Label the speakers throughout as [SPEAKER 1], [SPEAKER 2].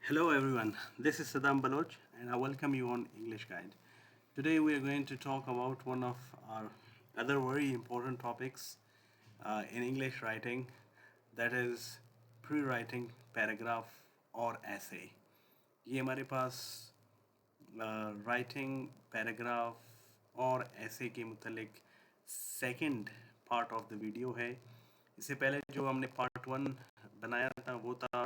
[SPEAKER 1] Hello everyone, this is Saddam Baloch and I welcome you on English Guide. Today we are going to talk about one of our other very important topics in English writing, that is pre-writing paragraph और essay. ये हमारे पास writing paragraph और essay के मुतलिक second part of the video है. इससे पहले जो हमने पार्ट वन बनाया था वो था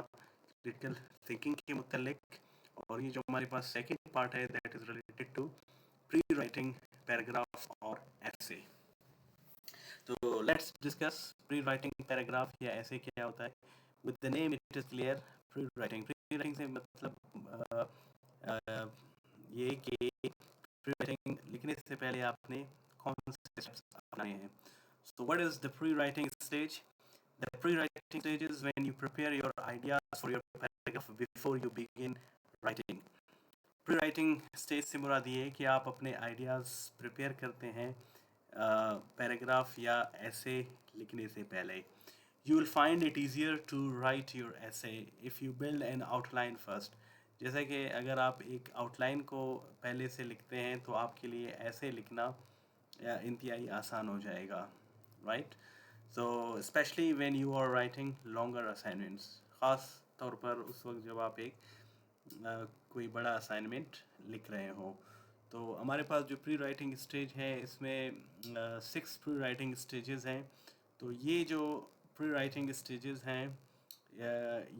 [SPEAKER 1] क्रिटिकल थिंकिंग के मुतलिक, और ये जो हमारे पास सेकंड पार्ट है that is related to pre writing paragraph और ऐसे. तो let's discuss pre writing paragraph या ऐसे क्या होता है. With the name it is clear. Pre writing से मतलब ये कि प्री राइटिंग लिखने से पहले आपने कौन से स्टेप्स अपनाए हैं. So what is the pre writing stage? The pre writing stage is when you prepare your ideas for your paragraph before you begin writing. Pre writing stage से मुराद ये है कि आप अपने आइडियाज़ प्रिपेयर करते हैं पैराग्राफ या ऐसे लिखने से पहले. You will find it easier to write your essay if you build an outline first. जैसा कि अगर आप एक आउटलाइन को पहले से लिखते हैं तो आपके लिए ऐसे लिखना इंतहाई आसान हो जाएगा, right. So specially when you are writing longer assignments, ख़ास तौर पर उस वक्त जब आप एक कोई बड़ा असाइनमेंट लिख रहे हो. तो हमारे पास जो प्री राइटिंग स्टेज है इसमें 6 प्री राइटिंग स्टेजेस हैं. तो ये जो प्री राइटिंग स्टेजेस हैं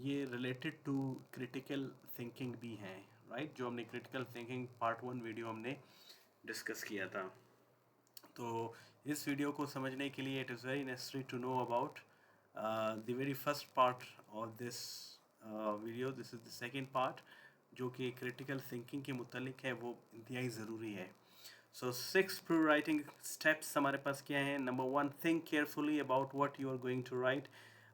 [SPEAKER 1] ये रिलेटेड टू क्रिटिकल थिंकिंग भी हैं, राइट. जो हमने critical thinking part one video हमने डिस्कस किया था. तो इस वीडियो को समझने के लिए it is very necessary to know about the very first part of this video. This is the second part जो कि क्रिटिकल थिंकिंग के मुतलिक है, वो इंतहाई ज़रूरी है. सो 6 प्री राइटिंग स्टेप्स हमारे पास क्या हैं. Number 1, think carefully about what you are going to write.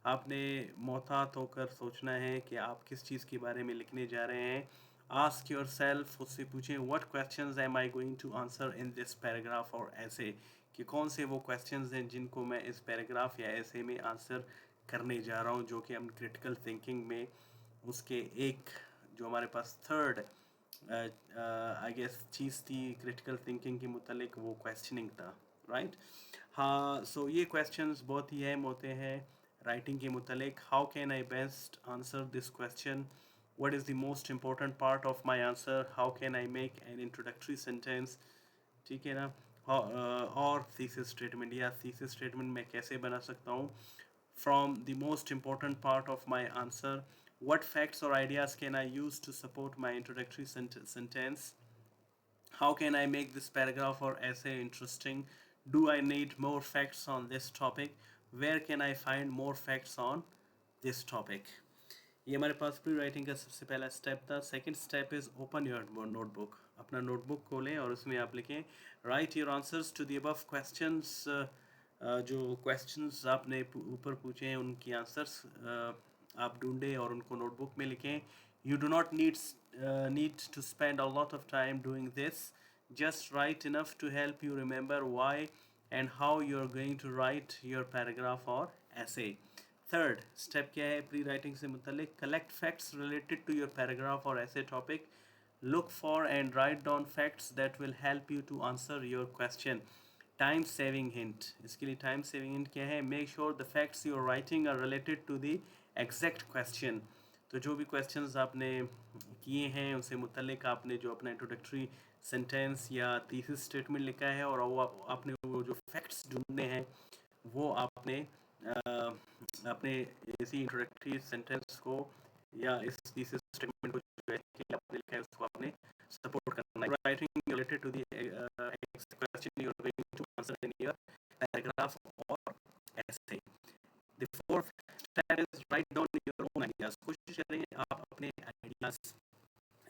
[SPEAKER 1] आपने मोहतात होकर सोचना है कि आप किस चीज़ के बारे में लिखने जा रहे हैं. आस्क योर सेल्फ, उससे पूछें what questions am I going to answer in this paragraph और ऐसे, कि कौन से वो क्वेश्चंस हैं जिनको मैं इस पैराग्राफ या ऐसे में आंसर करने जा रहा हूँ, जो कि हम क्रिटिकल थिंकिंग में उसके एक जो हमारे पास थर्ड आई गेस चीज़ थी क्रिटिकल थिंकिंग के मुतलिक, वो क्वेश्चनिंग था, राइट. हाँ, सो ये क्वेश्चंस बहुत ही अहम होते हैं राइटिंग के मुतलिक. How can I best answer this question? what is the most important part of my answer? How can I make an introductory sentence? ठीक है ना. और thesis statement या thesis statement मैं कैसे बना सकता हूँ. From the most important part of my answer, what facts or ideas can I use to support my introductory sentence? How can I make this paragraph or essay interesting? Do I need more facts on this topic? Where can I find more facts on this topic? ये हमारे पास pre writing का सबसे पहला step था. Second step is open your notebook. अपना notebook खोलें और उसमें आप लिखें write your answers to the above questions. जो क्वेश्चंस आपने ऊपर पूछे हैं उनकी आंसर्स आप ढूंढें और उनको नोटबुक में लिखें. You do not need to spend a lot of time doing this. Just write enough to help you remember why and how you're going to write your paragraph or essay. Third step क्या है pre writing से मुतलिक? Collect facts related to your paragraph और essay topic. Look for and write down facts that will help you to answer your question. Time saving hint. इसके लिए time saving hint क्या है? Make sure the facts you are writing are related to the exact question. तो जो भी questions आपने किए हैं उससे मुतलिक आपने जो अपना इंट्रोडक्टरी सेंटेंस या थीसिस स्टेटमेंट लिखा है और वो आपने वो जो फैक्ट्स ढूंढने हैं वो आपने अपने इसी इंट्रोडक्टरी सेंटेंस को या इस थीसिस स्टेटमेंट को जो है कि आपने लिखा है उसको आपने सपोर्ट करना है. Writing related to the question you are going to answer in your paragraph और essay. The fourth step is write down your own ideas. कोशिश करें आप अपने आइडियाज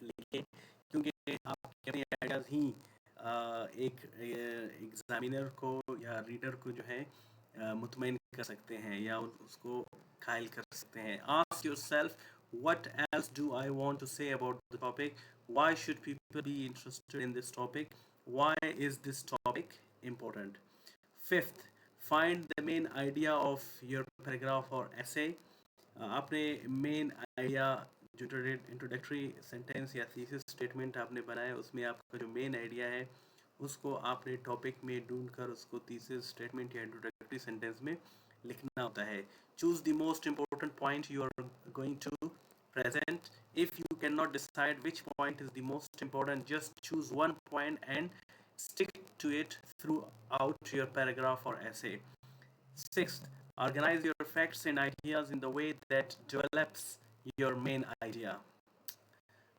[SPEAKER 1] लिखें, क्योंकि आपके अपने आइडियाज ही एक एग्जामिनर को या रीडर को जो है मुतमईन कर सकते हैं या उसको कायल कर सकते हैं. Ask yourself what else do I want to say about the topic? Why should people be interested in this topic? Why is this topic important? Fifth, find the main idea of your paragraph or essay. आपने main idea जो introductory sentence या thesis statement आपने बनाया उसमें आपका जो main idea है उसको आपने टॉपिक में ढूंढकर उसको थीसिस स्टेटमेंट या इंट्रोडक्टरी सेंटेंस में लिखना होता है. Choose the most important point you are going to present. If you cannot decide which point is the most important, just choose one point and stick to it throughout your paragraph or essay. Sixth, organize your facts and ideas in the way that develops your main idea.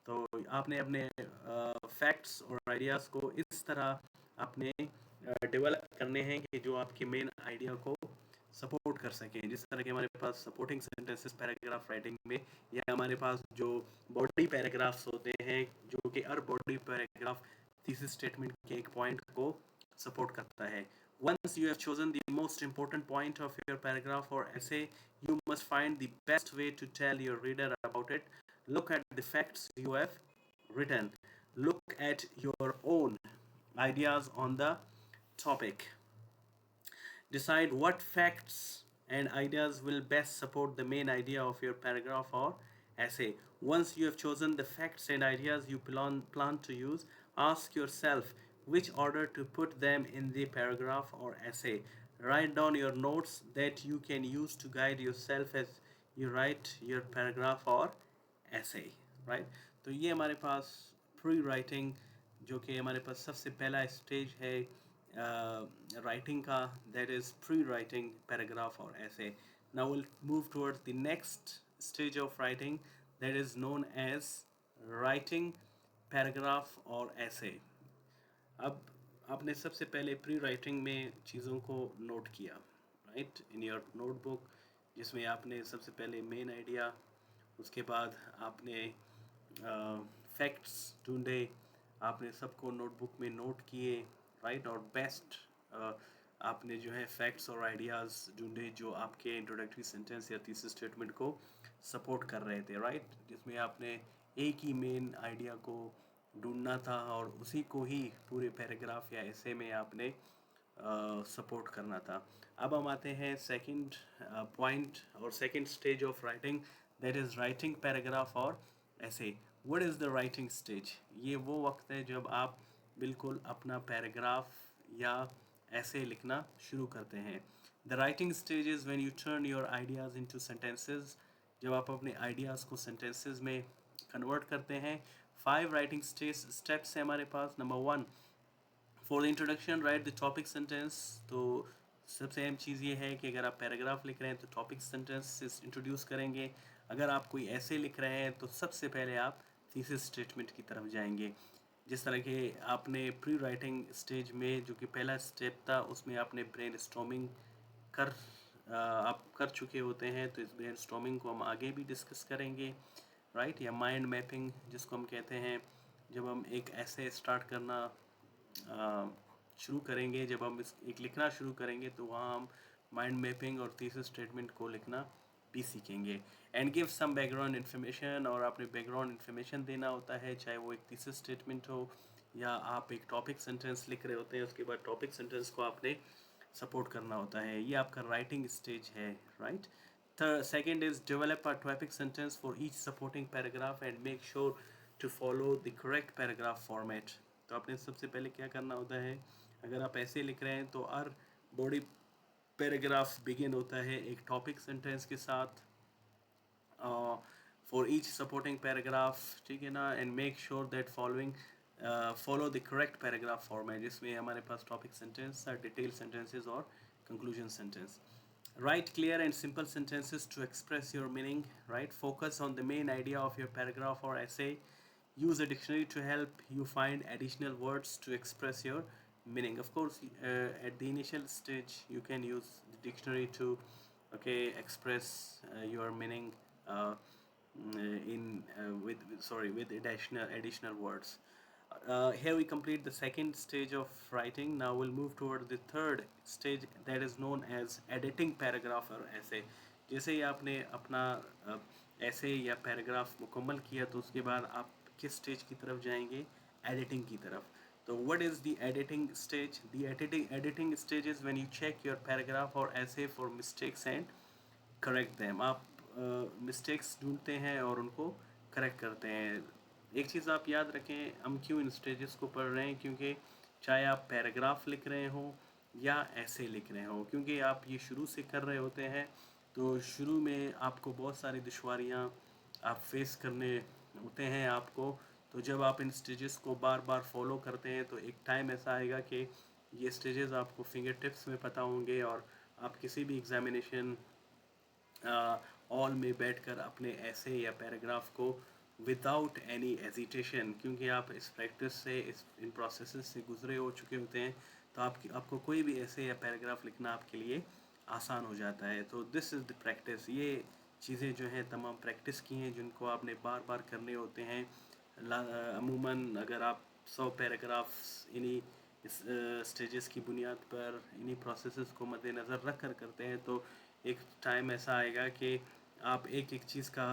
[SPEAKER 1] तो आपने अपने facts और ideas को इस तरह अपने develop करने हैं कि जो आपके मेन आइडिया को सपोर्ट कर सकें. जिस तरह के हमारे पास सपोर्टिंग सेंटेंसेस पैराग्राफ राइटिंग में या हमारे पास जो बॉडी पैराग्राफ्स होते हैं जो कि हर बॉडी पैराग्राफ थीसिस स्टेटमेंट के एक पॉइंट को सपोर्ट करता है. Once you have chosen the most important point of your paragraph or essay, you must find the best way to tell your reader about it. Look at the facts you have written. Look at your own ideas on the topic. Decide what facts and ideas will best support the main idea of your paragraph or essay. Once you have chosen the facts and ideas you plan to use, ask yourself which order to put them in the paragraph or essay. Write down your notes that you can use to guide yourself as you write your paragraph or essay. Right? तो ये हमारे पास pre writing जो कि हमारे पास सबसे पहला stage है writing ka, that is pre-writing paragraph or essay. Now we'll move towards the next stage of writing, that is known as writing paragraph or essay. अब आपने सबसे पहले प्री राइटिंग में चीज़ों को नोट किया, राइट, इन योर नोटबुक, जिसमें आपने सबसे पहले मेन आइडिया, उसके बाद आपने फैक्ट्स ढूंढे, आपने सबको नोटबुक में नोट किए, राइट, और बेस्ट आपने जो है फैक्ट्स और आइडियाज़ ढूंढे जो आपके इंट्रोडक्टरी सेंटेंस या थीसिस स्टेटमेंट को सपोर्ट कर रहे थे, राइट, जिसमें आपने एक ही मेन आइडिया को ढूंढना था और उसी को ही पूरे पैराग्राफ या ऐसे में आपने सपोर्ट करना था. अब हम आते हैं सेकंड पॉइंट और second stage of writing, that is writing paragraph और ऐसे. What is the writing stage? ये वो वक्त है जब आप बिल्कुल अपना पैराग्राफ या ऐसे लिखना शुरू करते हैं. The writing stage is when U turn your ideas into sentences, जब आप अपने आइडियाज़ को सेंटेंसेस में कन्वर्ट करते हैं. 5 राइटिंग स्टेप्स हैं हमारे पास. Number 1, for the introduction write the topic sentence. तो सबसे अहम चीज़ ये है कि अगर आप पैराग्राफ लिख रहे हैं तो टॉपिक सेंटेंस से इंट्रोड्यूस करेंगे. अगर आप कोई ऐसे लिख रहे हैं तो सबसे पहले आप थीसिस स्टेटमेंट की तरफ जाएंगे. जिस तरह के आपने प्री राइटिंग स्टेज में जो कि पहला स्टेप था उसमें आपने ब्रेन स्टॉर्मिंग आप कर चुके होते हैं, तो इस ब्रेन स्टॉर्मिंग को हम आगे भी डिस्कस करेंगे, राइट, या माइंड मैपिंग जिसको हम कहते हैं. जब हम एक ऐसे स्टार्ट करना शुरू करेंगे, जब हम एक लिखना शुरू करेंगे तो वहाँ हम माइंड मैपिंग और थीसिस स्टेटमेंट को लिखना भी सीखेंगे. And give some background information, और आपने बैकग्राउंड इन्फॉर्मेशन देना होता है, चाहे वो एक थीसिस स्टेटमेंट हो या आप एक टॉपिक सेंटेंस लिख रहे होते हैं, उसके बाद टॉपिक सेंटेंस को आपने सपोर्ट करना होता है. ये आपका राइटिंग स्टेज है, right. Second is develop a topic sentence for each supporting paragraph and make sure to follow the correct paragraph format. तो आपने सबसे पहले क्या करना होता है, अगर आप ऐसे लिख रहे हैं तो हर बॉडी पैराग्राफ बिगिन होता है एक टॉपिक सेंटेंस के साथ फॉर ईच सपोर्टिंग पैराग्राफ, ठीक है ना. And make sure that follow the correct paragraph format, जिसमें हमारे पास टॉपिक सेंटेंस, डिटेल सेंटेंसेस और conclusion sentence. Write clear and simple sentences to express your meaning, right? Focus on the main idea of your paragraph or essay. Use a dictionary to help you find additional words to express your meaning. Of course, at the initial stage, you can use the dictionary to, okay, express your meaning with additional words. Here we complete the second stage of writing. Now we'll move toward the third stage, that is known as editing paragraph or essay. जैसे ही आपने अपना ऐसे या paragraph मुकम्मल किया तो उसके बाद आप किस स्टेज की तरफ जाएंगे, एडिटिंग की तरफ. तो what is the editing stage? The editing stage is when you check your paragraph or essay for mistakes and correct them. आप मिस्टेक्स ढूंढते हैं और उनको करेक्ट करते हैं। एक चीज़ आप याद रखें, हम क्यों इन स्टेजेस को पढ़ रहे हैं, क्योंकि चाहे आप पैराग्राफ लिख रहे हो या ऐसे लिख रहे हो, क्योंकि आप ये शुरू से कर रहे होते हैं, तो शुरू में आपको बहुत सारी दुश्वारियाँ आप फेस करने होते हैं आपको। तो जब आप इन स्टेजेस को बार बार फॉलो करते हैं तो एक टाइम ऐसा आएगा कि ये स्टेजेस आपको फिंगर टिप्स में पता होंगे और आप किसी भी एग्जामिनेशन ऑल में बैठकर अपने ऐसे या पैराग्राफ को विदाउट एनी एजिटेशन, क्योंकि आप इस प्रैक्टिस से इन प्रोसेसेस से गुजरे हो चुके होते हैं, तो आपको कोई भी ऐसे या पैराग्राफ लिखना आपके लिए आसान हो जाता है। तो दिस इज़ द प्रैक्टिस। ये चीज़ें जो हैं तमाम प्रैक्टिस की हैं जिनको आपने बार बार करने होते हैं। अमूमन अगर आप 100 पैराग्राफ्स इन्हीं इस स्टेजेस की बुनियाद पर इन्हीं प्रोसेसेस को मद्देनज़र रख कर करते हैं, तो एक टाइम ऐसा आएगा कि आप एक एक चीज़ का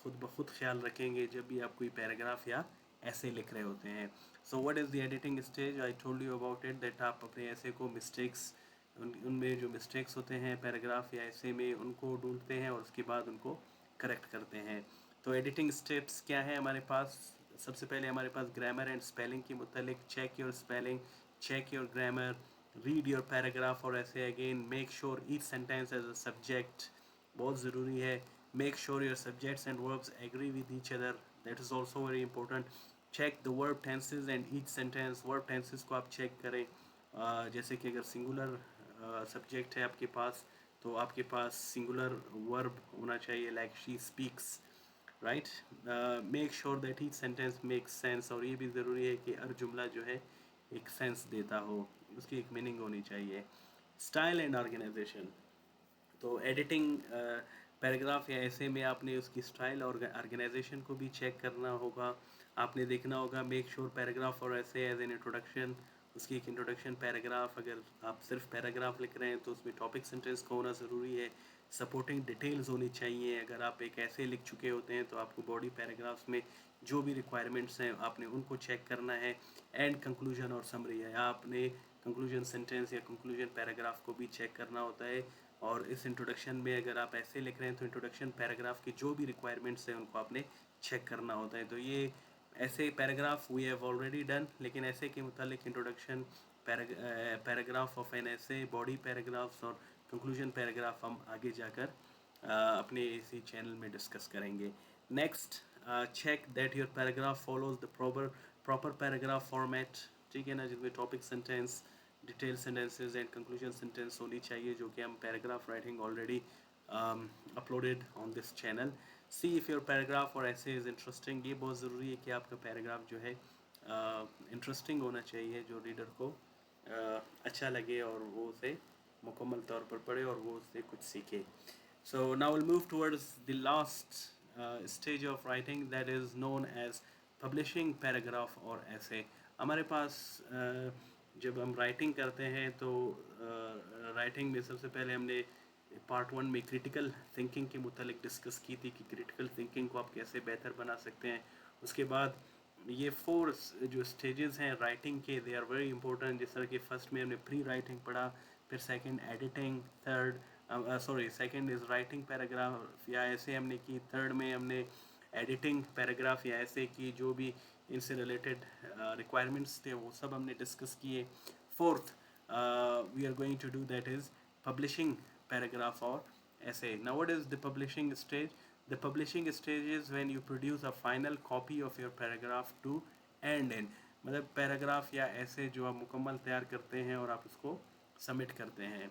[SPEAKER 1] ख़ुद ब खुद ख्याल रखेंगे जब भी आप कोई पैराग्राफ या ऐसे लिख रहे होते हैं। So what is the editing stage, I told you about it, that आप अपने ऐसे को मिस्टेक्स, उनमें जो मिस्टेक्स होते हैं पैराग्राफ या ऐसे में, उनको ढूंढते हैं और उसके बाद उनको करेक्ट करते हैं। तो एडिटिंग स्टेप्स क्या है हमारे पास? सबसे पहले हमारे पास ग्रामर एंड स्पेलिंग के मुतालिक, check your spelling, check your grammar, read your paragraph और essay again, make sure each sentence as a subject, बहुत ज़रूरी है। Make sure your subjects and verbs agree with each other, that is also very important. Check the verb tenses and each sentence, verb tenses को आप check करें। जैसे कि अगर singular subject है आपके पास, तो आपके पास सिंगुलर वर्ब होना चाहिए, like she speaks, right. Make sure that each sentence makes sense, और ये भी ज़रूरी है कि हर जुमला जो है एक सेंस देता हो, उसकी एक मीनिंग होनी चाहिए। स्टाइल एंड ऑर्गेनाइजेशन, तो एडिटिंग पैराग्राफ या ऐसे में आपने उसकी स्टाइल और ऑर्गेनाइजेशन को भी चेक करना होगा। आपने देखना होगा मेक श्योर पैराग्राफ और ऐसे एज एन इंट्रोडक्शन, उसकी एक इंट्रोडक्शन पैराग्राफ, अगर आप सिर्फ पैराग्राफ लिख रहे हैं तो उसमें टॉपिक सेंटेंस का होना ज़रूरी है। सपोर्टिंग डिटेल्स होनी चाहिए, अगर आप एक ऐसे लिख चुके होते हैं तो आपको बॉडी पैराग्राफ्स में जो भी रिक्वायरमेंट्स हैं आपने उनको चेक करना है। एंड कंक्लूजन और समरी है, आपने कंक्लूजन सेंटेंस या कंक्लूजन पैराग्राफ को भी चेक करना होता है। और इस इंट्रोडक्शन में अगर आप ऐसे लिख रहे हैं तो इंट्रोडक्शन पैराग्राफ की जो भी रिक्वायरमेंट्स हैं उनको आपने चेक करना होता है। तो ये ऐसे paragraph we have already done, लेकिन ऐसे के मुतालिक introduction paragraph of an essay, body paragraphs और कंक्लूजन पैराग्राफ हम आगे जाकर अपने इसी चैनल में डिस्कस करेंगे। Next, check that your paragraph follows the proper paragraph format, ठीक है ना, जिसमें topic sentence, detail sentences and conclusion sentence होनी चाहिए, जो कि हम paragraph writing already uploaded on this channel. See if your paragraph और ऐसे इज़ इंटरेस्टिंग, ये बहुत ज़रूरी है कि आपका पैराग्राफ जो है इंटरेस्टिंग होना चाहिए, जो रीडर को अच्छा लगे और वो उसे मुकम्मल तौर पर पढ़े और वो उससे कुछ सीखे। So now will move towards the last stage of writing, that is known as publishing paragraph और ऐसे। हमारे पास जब हम राइटिंग करते हैं तो राइटिंग में सबसे पहले हमने पार्ट 1 में क्रिटिकल थिंकिंग के मुतालिक डिस्कस की थी कि क्रिटिकल थिंकिंग को आप कैसे बेहतर बना सकते हैं। उसके बाद ये 4 जो स्टेजेस हैं राइटिंग के, दे आर वेरी इंपॉर्टेंट। जिस तरह कि फर्स्ट में हमने प्री राइटिंग पढ़ा, फिर second editing, second is writing paragraph या ऐसे हमने की, थर्ड में हमने एडिटिंग पैराग्राफ या ऐसे की, जो भी इनसे रिलेटेड रिक्वायरमेंट्स थे वो सब हमने डिस्कस किए। Fourth we are going to do that is publishing paragraph और essay. Now what is the publishing stage? The publishing stage is when you produce a final copy of your paragraph to end in, मतलब paragraph या ऐसे जो आप मुकम्मल तैयार करते हैं और आप उसको सबमिट करते हैं।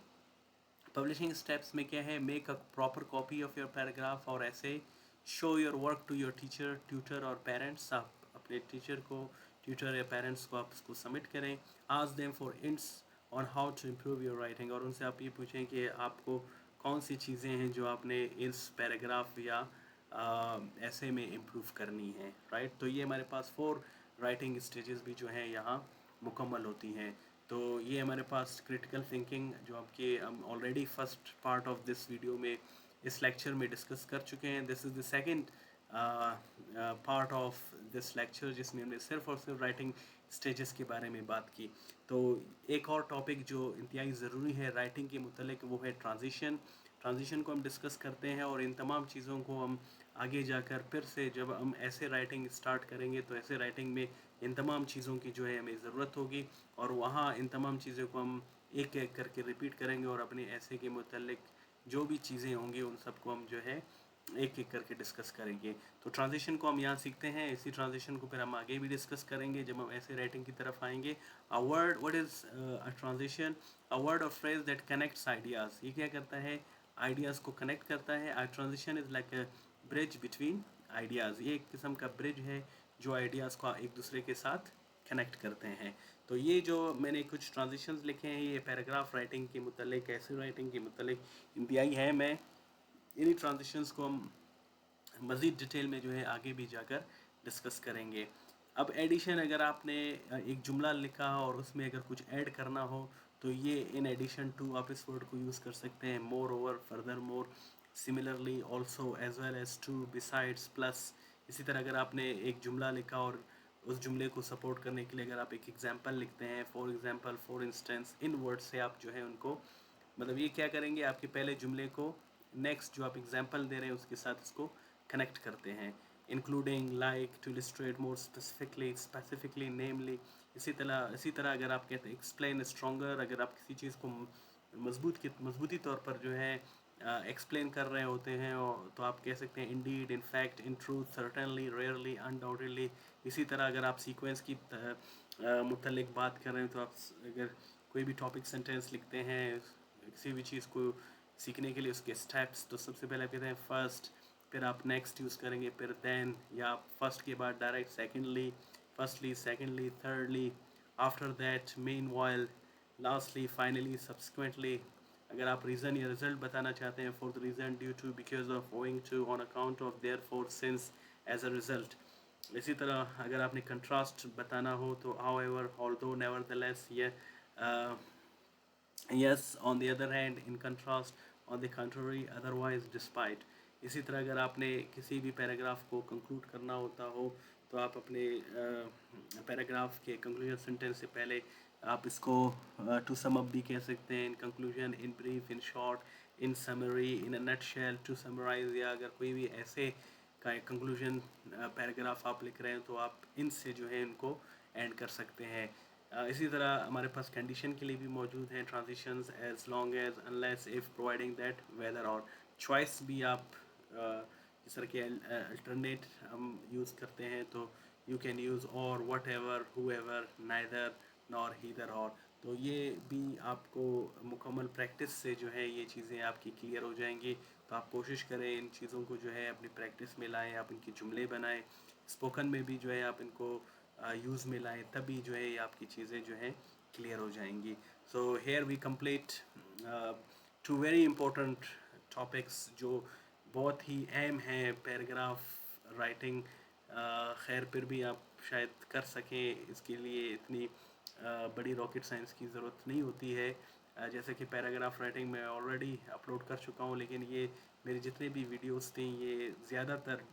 [SPEAKER 1] पब्लिशिंग स्टेप्स में क्या है? Make a proper copy of your paragraph और essay, show your work to your teacher, tutor और पेरेंट्स, आप अपने टीचर को, ट्यूटर या पेरेंट्स को आप उसको सबमिट करें। Ask them for hints on how to improve your writing, और उनसे आप ये पूछें कि आपको कौन सी चीज़ें हैं जो आपने इस पैराग्राफ या ऐसे में इम्प्रूव करनी है, राइट। तो ये हमारे पास 4 राइटिंग स्टेजेस भी जो हैं यहाँ मुकम्मल होती हैं। तो ये हमारे पास क्रिटिकल थिंकिंग जो आपके हम already first part of this video में इस लेक्चर में डिस्कस कर चुके हैं। This is the second part of this lecture, जिसमें हमने सिर्फ और सिर्फ राइटिंग स्टेजेस के बारे में बात की। तो एक और टॉपिक जो इंतहाई ज़रूरी है राइटिंग के मुतल्लिक, वो है ट्रांजिशन। ट्रांजिशन को हम डिस्कस करते हैं और इन तमाम चीज़ों को हम आगे जाकर फिर से जब हम ऐसे राइटिंग स्टार्ट करेंगे तो ऐसे राइटिंग में इन तमाम चीज़ों की जो है हमें ज़रूरत होगी, और वहाँ इन तमाम चीज़ों को हम एक एक करके रिपीट करेंगे और अपने ऐसे के मुतल्लिक जो भी चीज़ें होंगी उन सबको हम जो है एक एक करके डिस्कस करेंगे। तो ट्रांजिशन को हम यहाँ सीखते हैं, इसी ट्रांजिशन को फिर हम आगे भी डिस्कस करेंगे जब हम ऐसे राइटिंग की तरफ आएंगे। A word, what is a transition? A word और फ्रेज दैट कनेक्ट्स आइडियाज़। ये क्या करता है? आइडियाज़ को कनेक्ट करता है। A transition is like a bridge between ideas. ये एक किस्म का ब्रिज है जो आइडियाज़ को एक दूसरे के साथ कनेक्ट करते हैं। तो ये जो मैंने कुछ ट्रांजिशंस लिखे हैं ये पैराग्राफ राइटिंग के मुतल्लिक, ऐसे राइटिंग के मुतल्लिक इंतहाई है। मैं इन्हीं ट्रांजिशंस को हम मज़ीद डिटेल में जो है आगे भी जाकर डिस्कस करेंगे। अब एडिशन, अगर आपने एक जुमला लिखा और उसमें अगर कुछ ऐड करना हो तो ये इन एडिशन टू आप इस वर्ड को यूज़ कर सकते हैं। Moreover, furthermore, similarly, also, as well as, too, besides, plus. इसी तरह अगर आपने एक जुमला लिखा और उस जुमले को सपोर्ट करने के लिए अगर आप एक एग्जाम्पल लिखते हैं, for example, for instance, in word से आप जो है उनको, मतलब ये क्या करेंगे, आपके पहले जुमले को नेक्स्ट जो आप एग्जाम्पल दे रहे हैं उसके साथ इसको कनेक्ट करते हैं। Including, like, to illustrate more specifically, namely. इसी तरह अगर आप कहते हैं एक्सप्लेन स्ट्रॉन्गर, अगर आप किसी चीज़ को मजबूती तौर पर जो है एक्सप्लेन कर रहे होते हैं और तो आप कह सकते हैं Indeed, in fact, in truth, certainly, rarely, undoubtedly. इसी तरह अगर आप सीक्वेंस की मुतल्लिक बात कर रहे हैं तो आप अगर कोई भी टॉपिक सेंटेंस लिखते हैं किसी भी चीज़ को सीखने के लिए उसके स्टेप्स, तो सबसे पहले आप कहते हैं फर्स्ट, फिर आप नेक्स्ट यूज़ करेंगे, फिर देन, या फर्स्ट के बाद direct secondly, firstly, secondly, thirdly, after that, meanwhile, lastly, finally, subsequently. अगर आप रीज़न या रिजल्ट बताना चाहते हैं, for the reason, due to, because of, owing to, on account of, therefore, since, as a result. इसी तरह अगर आपने कंट्रास्ट बताना हो तो हाउएवर, ऑल्दो, नेवरदलेस, ये yes, on the other hand, in contrast, on the contrary, otherwise, despite। इसी तरह अगर आपने किसी भी पैराग्राफ को कंक्लूड करना होता हो तो आप अपने पैराग्राफ के कंक्लूजन सेंटेंस से पहले आप इसको टू सम अप भी कह सकते हैं, in conclusion, in brief, in short, in summary, in a nutshell, to summarize. या अगर कोई भी ऐसे का कंक्लूजन पैराग्राफ आप लिख रहे हैं तो आप इनसे जो है इनको एंड कर सकते हैं। इसी तरह हमारे पास कंडीशन के लिए भी मौजूद हैं transitions, as long as, unless, if, providing that, whether, और चॉइस भी आप इस तरह के अल्टरनेट हम यूज़ करते हैं तो यू कैन यूज़ और, what ever, who ever, neither, nor, heather, और। तो ये भी आपको मुकम्मल प्रैक्टिस से जो है ये चीज़ें आपकी क्लियर हो जाएंगी। तो आप कोशिश करें इन चीज़ों को जो है अपनी प्रैक्टिस में लाएं, आप इनके जुमले बनाएं, स्पोकन में भी जो है आप इनको यूज़ में लाएं, तभी जो है ये आपकी चीज़ें जो हैं क्लियर हो जाएंगी। So here we complete two very important topics जो बहुत ही अहम हैं पैराग्राफ राइटिंग। खैर फिर भी आप शायद कर सकें, इसके लिए इतनी बड़ी रॉकेट साइंस की ज़रूरत नहीं होती है। जैसे कि पैराग्राफ राइटिंग मैं ऑलरेडी अपलोड कर चुका हूँ, लेकिन ये मेरे जितने भी वीडियोस थे ये ज़्यादातर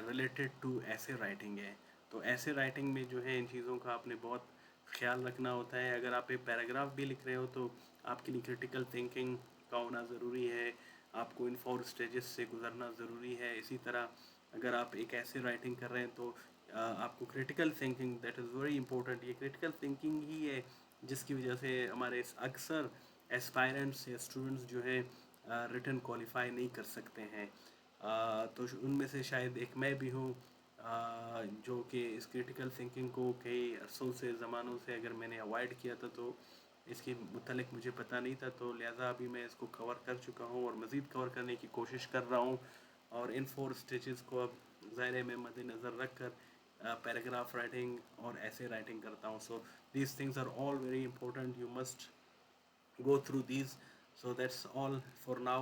[SPEAKER 1] रिलेटेड टू ऐसे राइटिंग है। तो ऐसे राइटिंग में जो है इन चीज़ों का आपने बहुत ख्याल रखना होता है। अगर आप एक पैराग्राफ भी लिख रहे हो तो आपके लिए क्रिटिकल थिंकिंग का होना ज़रूरी है, आपको इन 4 स्टेजेस से गुजरना ज़रूरी है। इसी तरह अगर आप एक ऐसे राइटिंग कर रहे हैं तो आपको critical thinking, that is very important. ये क्रिटिकल थिंकिंग ही है जिसकी वजह से हमारे अक्सर एस्पायरेंट्स या स्टूडेंट्स जो है रिटन क्वालिफाई नहीं कर सकते हैं। तो उनमें से शायद एक मैं भी हूँ, जो कि इस क्रिटिकल थिंकिंग को कई अरसों से, ज़मानों से अगर मैंने अवॉइड किया था तो इसके मुतलिक मुझे पता नहीं था, तो लिहाजा अभी मैं इसको कवर कर चुका हूँ और मज़ीद कवर करने की कोशिश कर रहा हूँ। और इन 4 स्टेजेस को अब ज़ाहिर में मद्देनज़र रख कर पैराग्राफ राइटिंग और ऐसे राइटिंग करता हूँ। So these things are all very important, you must go through these. So that's all for now.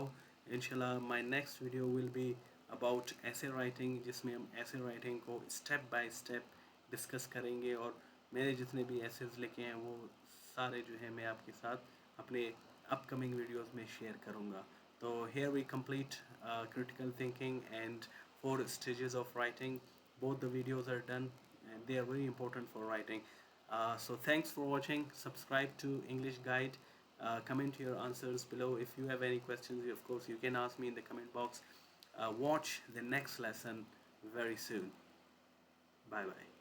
[SPEAKER 1] Inshallah my next video will be about essay writing, जिसमें हम essay writing को step by step discuss करेंगे और मैंने जितने भी essays लिखे हैं वो सारे जो है मैं आपके साथ अपने upcoming videos में share करूँगा। तो here we complete critical thinking and 4 stages of writing. Both the videos are done and they are very important for writing. So thanks for watching. Subscribe to English Guide. Comment your answers below. If you have any questions, of course you can ask me in the comment box. watch the next lesson very soon. Bye bye.